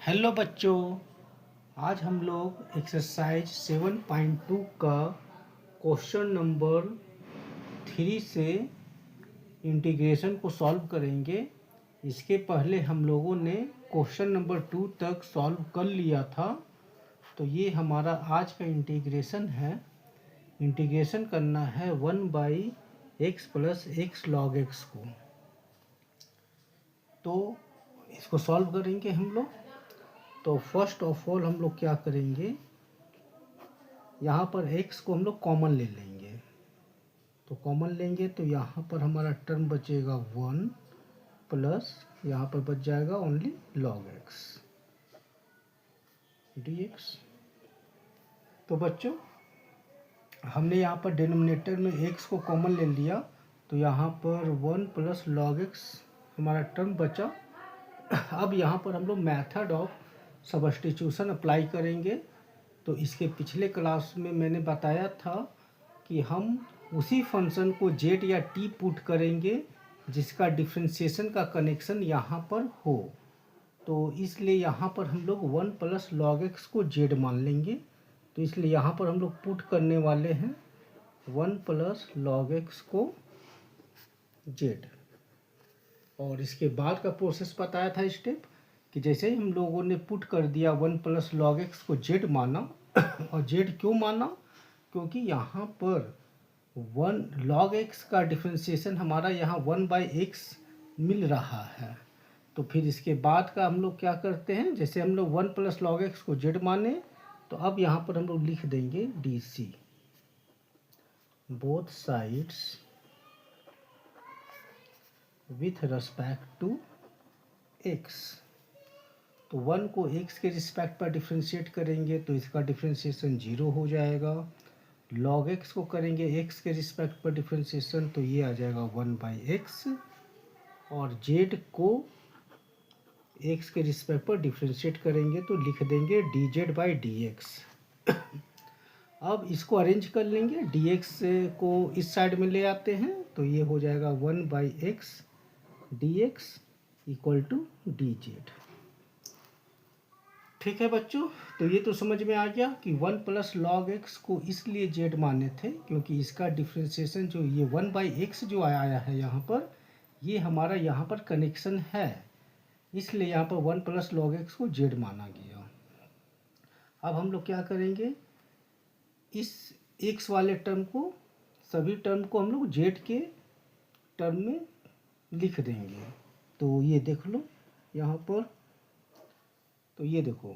Hello बच्चों, आज हम लोग एक्सरसाइज 7.2 का क्वेश्चन नंबर 3 से इंटीग्रेशन को सॉल्व करेंगे। इसके पहले हम लोगों ने क्वेश्चन नंबर 2 तक सॉल्व कर लिया था। तो ये हमारा आज का इंटीग्रेशन है। इंटीग्रेशन करना है 1/x plus x log x को। तो इसको सॉल्व करेंगे हम लोग। तो फर्स्ट ऑफ ऑल हम लोग क्या करेंगे, यहाँ पर x को हम लोग कॉमन ले लेंगे। तो कॉमन लेंगे तो यहाँ पर हमारा टर्म बचेगा 1 प्लस यहाँ पर बच जाएगा ओनली log x dx। तो बच्चों हमने यहाँ पर डिनोमिनेटर में x को कॉमन ले लिया, तो यहाँ पर 1 प्लस log x हमारा टर्म बचा। अब यहाँ पर हम लोग मेथड ऑफ सब्स्टिट्यूशन अप्लाई करेंगे। तो इसके पिछले क्लास में मैंने बताया था कि हम उसी फंक्शन को z या t पुट करेंगे जिसका डिफ्रेंशिएशन का कनेक्शन यहाँ पर हो। तो इसलिए यहाँ पर हम लोग 1 प्लस log x को z मान लेंगे। तो इसलिए यहाँ पर हम लोग पुट करने वाले हैं 1 प्लस log x को z। और इसके बाद का प्रोसेस बताया था स्टेप कि जैसे ही हम लोगों ने पुट कर दिया 1 प्लस log x को z माना। और z क्यों माना? क्योंकि यहाँ पर 1 log x का डिफ्रेंशिएशन हमारा यहाँ 1/x मिल रहा है। तो फिर इसके बाद का हम लोग क्या करते हैं, जैसे हम लोग 1 प्लस log x को z माने, तो अब यहाँ पर हम लोग लिख देंगे dc both sides with respect to x। तो 1 को x के रिस्पेक्ट पर डिफ्रेंशिएट करेंगे तो इसका डिफ्रेंशिएशन 0 हो जाएगा। log x को करेंगे x के रिस्पेक्ट पर डिफ्रेंशिएशन, तो ये आ जाएगा 1/x। और z को x के रिस्पेक्ट पर डिफ्रेंशिएट करेंगे तो लिख देंगे dz/dx। अब इसको अरेंज कर लेंगे, dx को इस साइड में ले आते हैं तो ये हो जाएगा 1/x dx equal to dz। ठीक है बच्चों, तो ये तो समझ में आ गया कि 1 प्लस log x को इसलिए z माने थे क्योंकि इसका डिफ्रेंशिएशन जो ये 1/x जो आया है यहाँ पर, ये हमारा यहाँ पर कनेक्शन है, इसलिए यहाँ पर 1 प्लस log x को z माना गया। अब हम लोग क्या करेंगे, इस x वाले टर्म को, सभी टर्म को हम लोग z के टर्म में लिख देंगे। तो ये देख लो यहाँ पर, तो ये देखो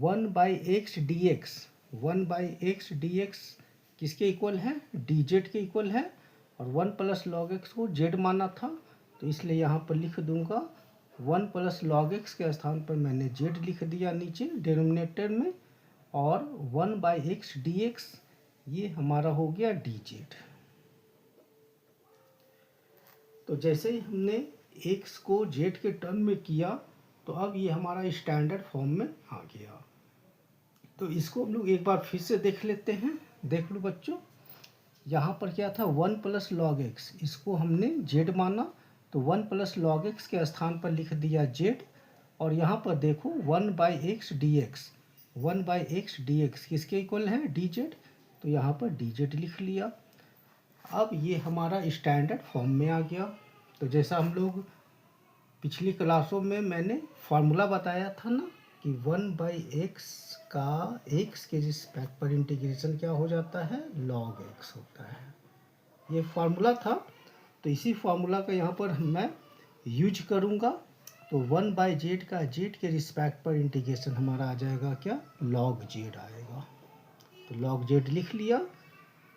1/x dx, 1/x dx किसके इक्वल है, dz के इक्वल है। और 1 प्लस log x को z माना था, तो इसलिए यहाँ पर लिख दूंगा 1 प्लस log x के स्थान पर मैंने z लिख दिया नीचे डिनोमिनेटर में। और 1/x dx ये हमारा हो गया dz। तो जैसे ही हमने x को z के टर्म में किया तो अब ये हमारा स्टैंडर्ड फॉर्म में आ गया। तो इसको हम लोग एक बार फिर से देख लेते हैं। देख लो बच्चों, यहाँ पर क्या था 1 प्लस log x, इसको हमने z माना तो 1 प्लस log x के स्थान पर लिख दिया z। और यहाँ पर देखो 1/x dx, 1/x dx किसके इक्वल है, dz, तो यहाँ पर dz लिख लिया। अब ये हमारा स्टैंडर्ड फॉर्म में आ गया। तो जैसा हम लोग पिछली क्लासों में मैंने फार्मूला बताया था ना कि 1/x का x के रिस्पेक्ट पर इंटीग्रेशन क्या हो जाता है, log x होता है। ये फार्मूला था, तो इसी फार्मूला का यहाँ पर मैं यूज करूँगा। तो 1/z का z के रिस्पेक्ट पर इंटीग्रेशन हमारा आ जाएगा क्या, log z आएगा। तो log z लिख लिया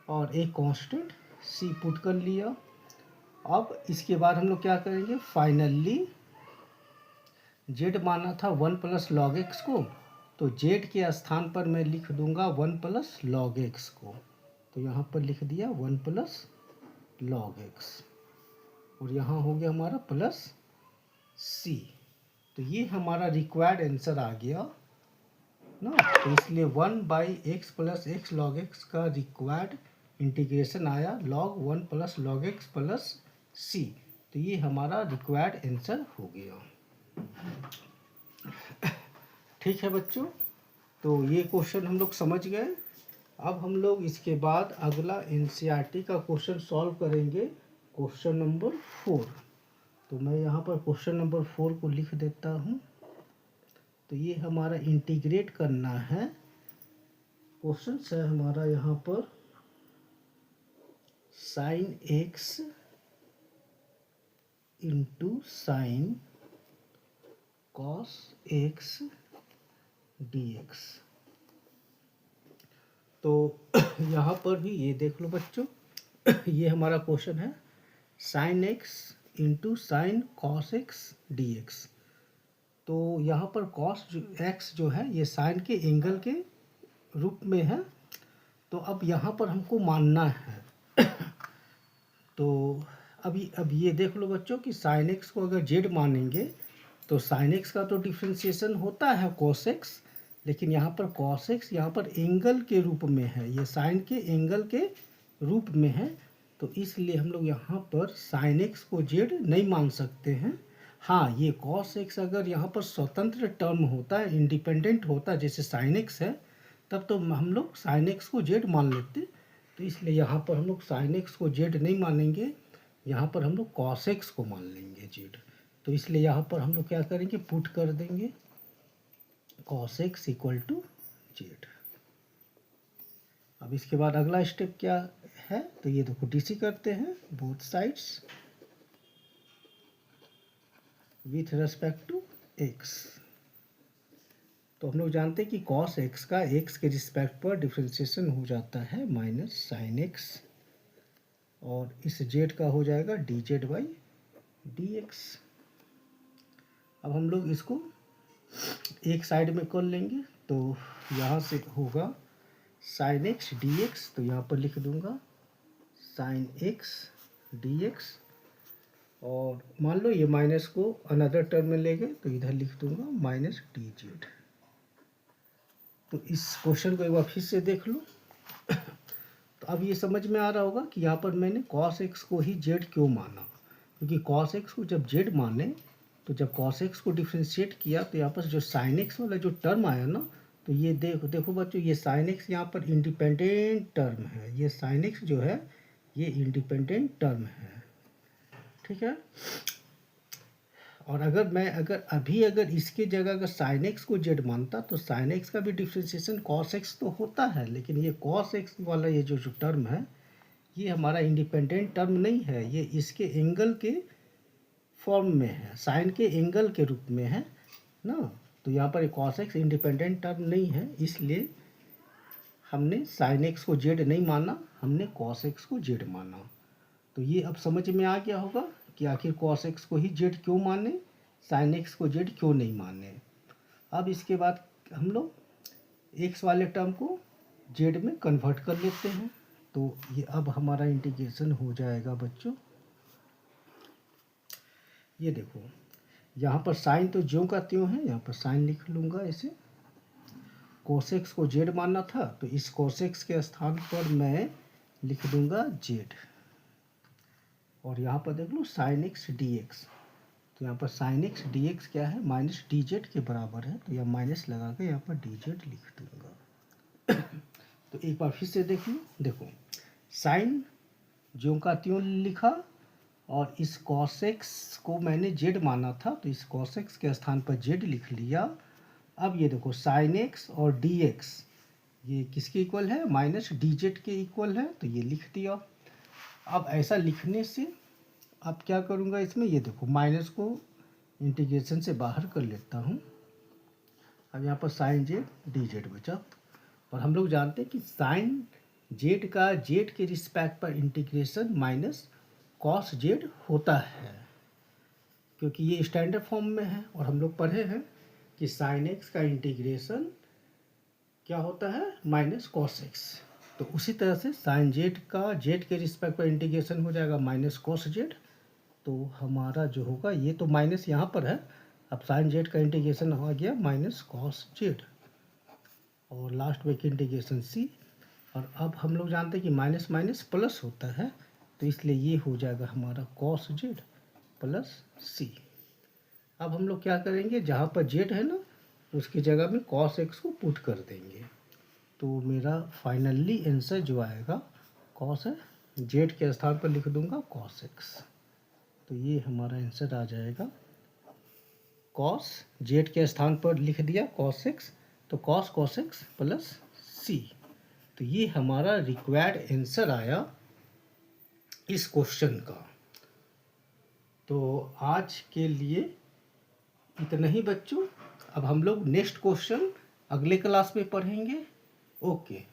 और एक कांस्टेंट c पुट कर लिया। अब इसके बाद हम लोग क्या करेंगे, फाइनली z माना था 1 प्लस log x को, तो z के स्थान पर मैं लिख दूंगा 1 प्लस log x को। तो यहाँ पर लिख दिया 1 प्लस log x, और यहाँ हो गया हमारा प्लस c। तो ये हमारा रिक्वायर्ड आंसर आ गया ना। तो इसलिए 1/x plus x log x का रिक्वायर्ड इंटीग्रेशन आया log 1 plus log x plus c। तो ये हमारा रिक्वायर्ड आंसर हो गया। ठीक है बच्चों, तो ये क्वेश्चन हम लोग समझ गए। अब हम लोग इसके बाद अगला एनसीईआरटी का क्वेश्चन सॉल्व करेंगे, क्वेश्चन नंबर 4। तो मैं यहाँ पर क्वेश्चन नंबर 4 को लिख देता हूँ। तो ये हमारा इंटीग्रेट करना है। क्वेश्चन है हमारा यहाँ पर sine x into sine cos x D x. तो यहाँ पर भी ये देख लो बच्चों, ये हमारा क्वेश्चन है sine x into sine cos x D x. तो यहाँ पर कॉस एक्स जो है ये साइन के एंगल के रूप में है। तो अब यहाँ पर हमको मानना है तो अब ये देख लो बच्चों कि साइन एक्स को अगर जेड मानेंगे तो साइन एक्स का तो डिफ्रेंशिएशन होता है कॉस एक्स, लेकिन यहाँ पर कॉस एक्स यहाँ पर एंगल के रूप में है, ये साइन के एंगल के रूप में है। तो इसलिए हम लोग यहाँ पर साइन एक्स को जेड नहीं मान सकते हैं। हाँ, ये कॉस एक्स अगर यहाँ पर स्वतंत्र टर्म होता है, इंडिपेंडेंट होता है जैसे साइन एक्स है, तब तो हम लोग साइन एक्स को जेड मान लेते। तो इसलिए यहाँ पर हम लोग साइन एक्स को जेड नहीं मानेंगे, यहाँ पर हम लोग कॉस एक्स को मान लेंगे जेड। तो इसलिए यहाँ पर हम लोग क्या करेंगे, पुट कर देंगे cos x equal to z. अब इसके बाद अगला स्टेप क्या है, तो ये देखो डीसी करते हैं both sides with respect to x. तो हम लोग जानते हैं कि कॉस एक्स का एक्स के रिस्पेक्ट पर डिफ्रेंशिएशन हो जाता है माइनस साइन एक्स, और इस जेड का हो जाएगा D Z by D x. अब हम लोग इसको एक साइड में कर लेंगे, तो यहाँ से होगा साइन एक्स डी एक्स, तो यहाँ पर लिख दूंगा साइन एक्स डी एक्स, और मान लो ये माइनस को अनदर टर्म में ले गए तो इधर लिख दूंगा माइनस डी जेड। तो इस क्वेश्चन को एक बार फिर से देख लो। तो अब ये समझ में आ रहा होगा कि यहाँ पर मैंने कॉस एक्स को ही जेड क्यों माना, क्योंकि कॉस एक्स को जब जेड माने तो जब कॉस एक्स को डिफ्रेंशिएट किया तो यहाँ पर जो साइन एक्स वाला जो टर्म आया ना, तो ये देखो बच्चों, ये साइन एक्स यहाँ पर इंडिपेंडेंट टर्म है, ये साइन एक्स जो है ये इंडिपेंडेंट टर्म है, ठीक है। और अगर इसके जगह अगर साइन एक्स को जेड मानता तो साइन एक्स का भी डिफ्रेंशिएशन कॉस एक्स तो होता है, लेकिन ये कॉस एक्स वाला ये जो टर्म है ये हमारा इंडिपेंडेंट टर्म नहीं है, ये इसके एंगल के फॉर्म में है, साइन के एंगल के रूप में है ना। तो यहाँ पर कॉस एक्स इंडिपेंडेंट टर्म नहीं है, इसलिए हमने साइन एक्स को जेड नहीं माना, हमने कॉस एक्स को जेड माना। तो ये अब समझ में आ गया होगा कि आखिर कॉस एक्स को ही जेड क्यों माने, साइन एक्स को जेड क्यों नहीं माने। अब इसके बाद हम लोग एक्स वाले टर्म को जेड में कन्वर्ट कर लेते हैं। तो ये अब हमारा इंटीग्रेशन हो जाएगा बच्चों, ये देखो यहाँ पर साइन तो ज्यों का त्यों है, यहाँ पर साइन लिख लूँगा ऐसे। कॉस एक्स को जेड मानना था तो इस कॉस एक्स के स्थान पर मैं लिख दूँगा जेड, और यहाँ पर देख लो साइन एक्स डी एक्स, तो यहाँ पर साइन एक्स डी एक्स क्या है, माइनस डी जेड के बराबर है, तो यह माइनस लगा के यहाँ पर डी जेड लिख दूँगा। तो एक बार फिर से देख लो, देखो साइन ज्यों का त्यों लिखा, और इस कॉस एक्स को मैंने जेड माना था तो इस कॉस एक्स के स्थान पर जेड लिख लिया। अब ये देखो साइन एक्स और डी एक्स ये किसके इक्वल है, माइनस डी जेड के इक्वल है, तो ये लिख दिया। अब ऐसा लिखने से अब क्या करूँगा इसमें, ये देखो माइनस को इंटीग्रेशन से बाहर कर लेता हूँ। अब यहाँ पर साइन जेड डी जेड बचा, और हम लोग जानते हैं कि साइन जेड का जेड के रिस्पेक्ट पर इंटीग्रेशन माइनस कॉस जेड होता है, क्योंकि ये स्टैंडर्ड फॉर्म में है, और हम लोग पढ़े हैं कि साइन एक्स का इंटीग्रेशन क्या होता है, माइनस कॉस एक्स। तो उसी तरह से साइन जेड का जेड के रिस्पेक्ट पर इंटीग्रेशन हो जाएगा माइनस कॉस जेड। तो हमारा जो होगा ये तो माइनस यहाँ पर है, अब साइन जेड का इंटीग्रेशन हो गया माइनस कॉस जेड, और लास्ट में इंटीग्रेशन सी। और अब हम लोग जानते हैं कि माइनस माइनस प्लस होता है, तो इसलिए ये हो जाएगा हमारा कॉस जेड प्लस सी। अब हम लोग क्या करेंगे, जहाँ पर जेड है ना उसकी जगह में cos x को पुट कर देंगे। तो मेरा फाइनली आंसर जो आएगा cos है, z के स्थान पर लिख दूंगा cos x। तो ये हमारा आंसर आ जाएगा cos, z के स्थान पर लिख दिया cos x, तो cos x प्लस c। तो ये हमारा रिक्वायर्ड आंसर आया इस क्वेश्चन का। तो आज के लिए इतना ही बच्चों। अब हम लोग नेक्स्ट क्वेश्चन अगले क्लास में पढ़ेंगे। ओके।